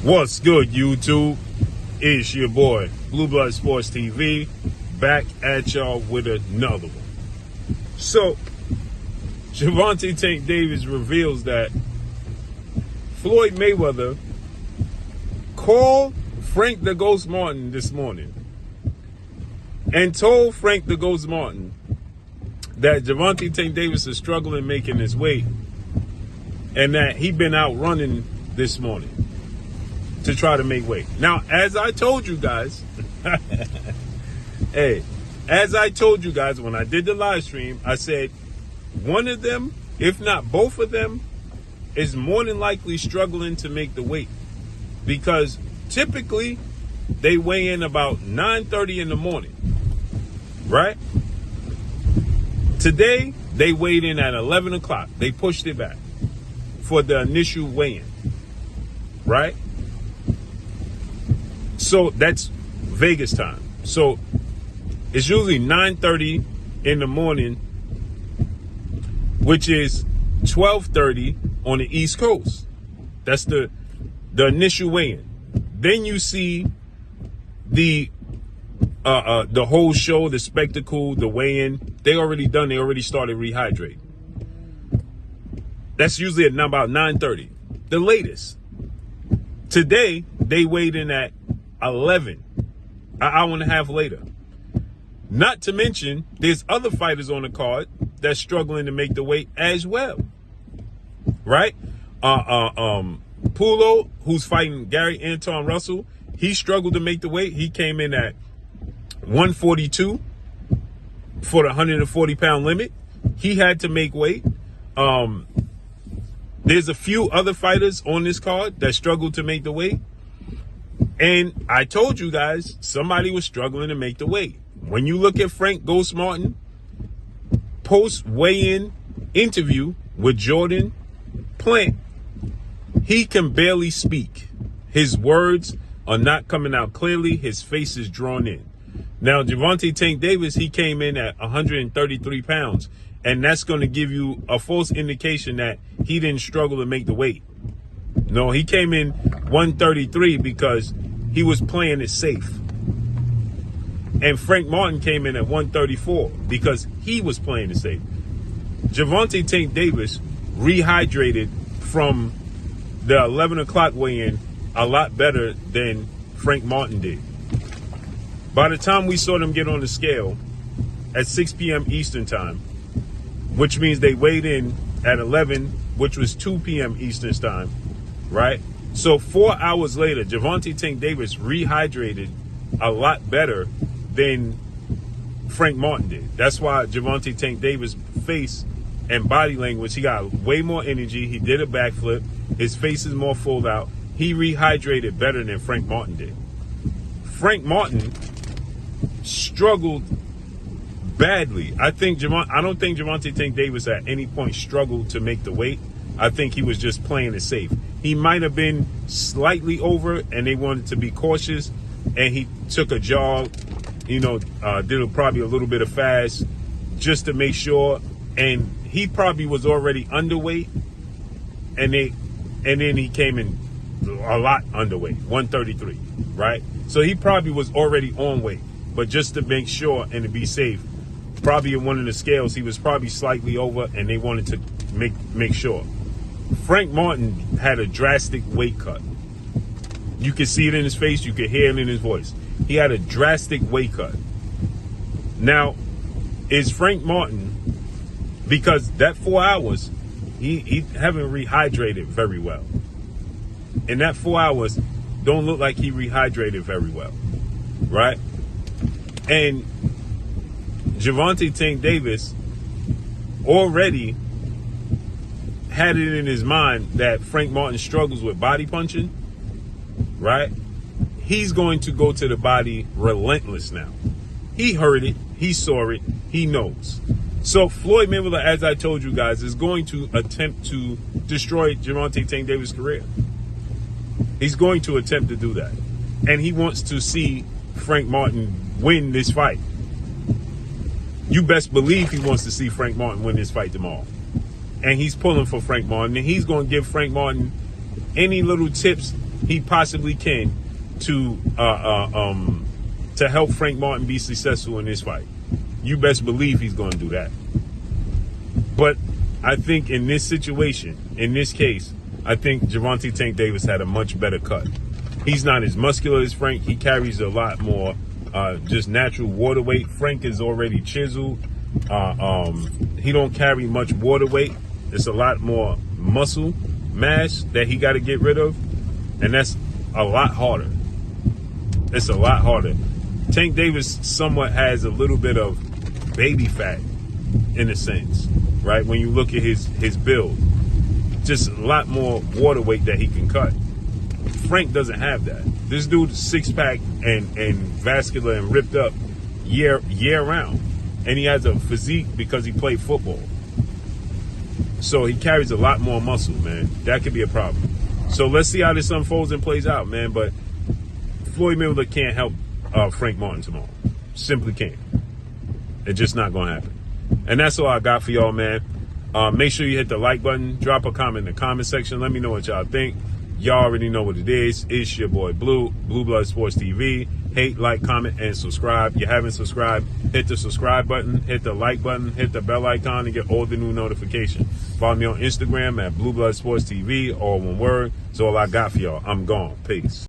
What's good, YouTube? It's your boy, Blue Blood Sports TV, back at y'all with another one. So, Gervonta Tank Davis reveals that Floyd Mayweather called Frank the Ghost Martin this morning and told Frank the Ghost Martin that Gervonta Tank Davis is struggling making his weight and that he been out running this morning to try to make weight. Now, as I told you guys, as I told you guys when I did the live stream, I said one of them, if not both of them, is more than likely struggling to make the weight, because typically they weigh in about 9:30 in the morning, right? Today, they weighed in at 11 o'clock. They pushed it back for the initial weigh-in, right? So that's Vegas time. So it's usually 9:30 in the morning, which is 12:30 on the East Coast. That's the initial weigh-in. Then you see the whole show, the spectacle, the weigh-in. They already done. They already started rehydrating. That's usually at about 9:30. The latest. Today they weighed in at 11, an hour and a half later. Not to mention, there's other fighters on the card that's struggling to make the weight as well, right? Pulo, who's fighting Gary Anton Russell, he struggled to make the weight. He came in at 142 for the 140-pound limit. He had to make weight. There's a few other fighters on this card that struggled to make the weight. And I told you guys, somebody was struggling to make the weight. When you look at Frank Ghost Martin post weigh-in interview with Jordan Plant, he can barely speak. His words are not coming out clearly. His face is drawn in. Now, Gervonta Tank Davis, he came in at 133 pounds. And that's going to give you a false indication that he didn't struggle to make the weight. No, he came in 133 because he was playing it safe. And Frank Martin came in at 134 because he was playing it safe. Gervonta Tank Davis rehydrated from the 11 o'clock weigh-in a lot better than Frank Martin did. By the time we saw them get on the scale at 6 p.m. Eastern time, which means they weighed in at 11, which was 2 p.m. Eastern time, right? So 4 hours later, Gervonta Tank Davis rehydrated a lot better than Frank Martin did. That's why Gervonta Tank Davis' face and body language, he got way more energy. He did a backflip. His face is more full out. He rehydrated better than Frank Martin did. Frank Martin struggled badly. I don't think Gervonta Tank Davis at any point struggled to make the weight. I think he was just playing it safe. He might have been slightly over and they wanted to be cautious, and he took a jog, did probably a little bit of fast just to make sure, and he probably was already underweight, and then he came in a lot underweight, 133, right? So he probably was already on weight, but just to make sure and to be safe, probably in one of the scales, he was probably slightly over, and they wanted to make sure. Frank Martin had a drastic weight cut. You could see it in his face. You could hear it in his voice. He had a drastic weight cut. Now, is Frank Martin, because that 4 hours, he haven't rehydrated very well. And that 4 hours don't look like he rehydrated very well, right? And Gervonta Tank Davis already had it in his mind that Frank Martin struggles with body punching, right? He's going to go to the body relentless now. He heard it. He saw it. He knows. So Floyd Mayweather, as I told you guys, is going to attempt to destroy Gervonta Tank Davis' career. He's going to attempt to do that. And he wants to see Frank Martin win this fight. You best believe he wants to see Frank Martin win this fight tomorrow. And he's pulling for Frank Martin. And he's going to give Frank Martin any little tips he possibly can to help Frank Martin be successful in this fight. You best believe he's going to do that. But I think in this situation, in this case, I think Gervonta Tank Davis had a much better cut. He's not as muscular as Frank. He carries a lot more just natural water weight. Frank is already chiseled. He don't carry much water weight. It's a lot more muscle mass that he got to get rid of. And that's a lot harder. It's a lot harder. Tank Davis somewhat has a little bit of baby fat in a sense, right? When you look at his build, just a lot more water weight that he can cut. Frank doesn't have that. This dude's six pack and vascular and ripped up year round, and he has a physique because he played football. So he carries a lot more muscle, man. That could be a problem. So let's see how this unfolds and plays out, man. But Floyd Mayweather can't help Frank Martin tomorrow. Simply can't. It's just not going to happen. And that's all I got for y'all, man. Make sure you hit the like button. Drop a comment in the comment section. Let me know what y'all think. Y'all already know what it is. It's your boy Blue Blood Sports TV. Hate, like, comment, and subscribe. If you haven't subscribed, hit the subscribe button, hit the like button, hit the bell icon to get all the new notifications. Follow me on Instagram at Blue Blood Sports TV, all one word. That's all I got for y'all. I'm gone. Peace.